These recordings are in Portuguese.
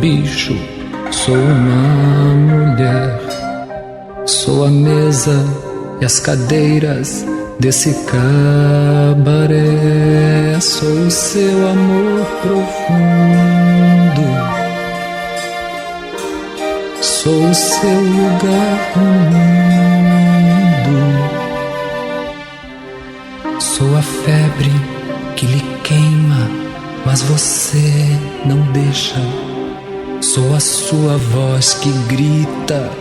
bicho, sou uma mulher. Sou a mesa e as cadeiras desse cabaré. Sou o seu amor profundo, sou o seu lugar no mundo. Sou a febre que lhe queima, mas você não deixa. Sou a sua voz que grita,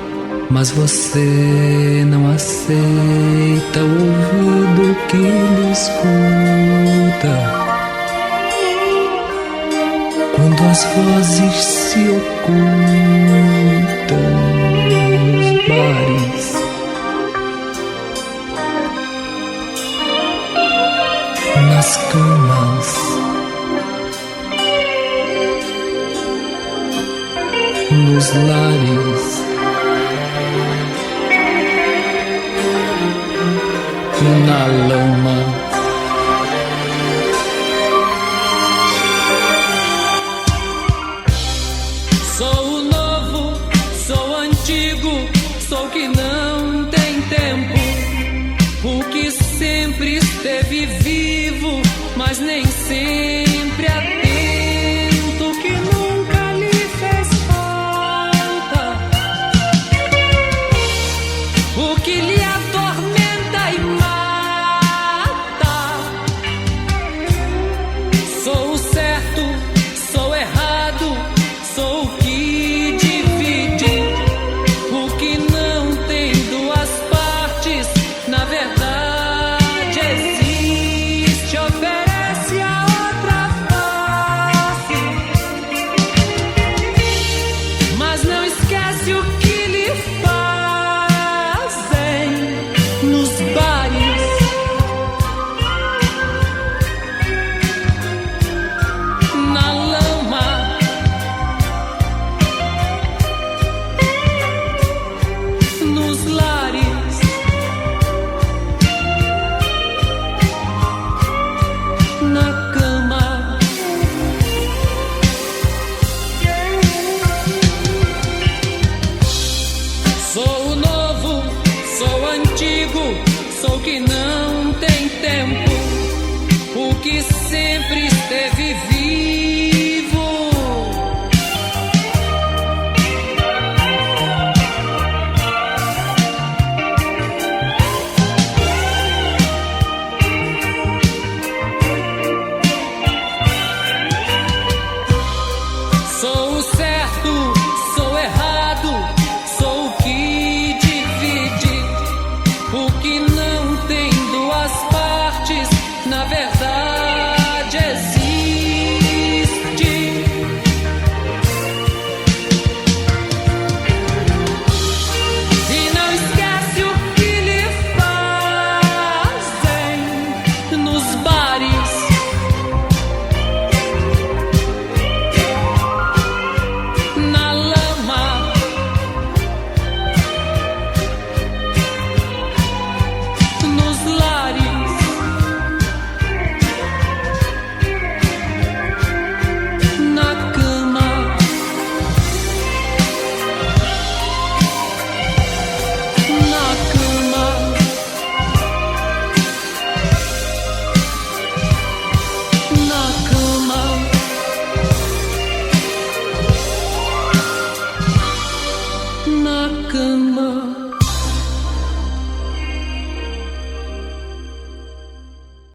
mas você não aceita. O ouvido que lhe escuta quando as vozes se ocultam nos bares, nas camas, nos lares, na lama.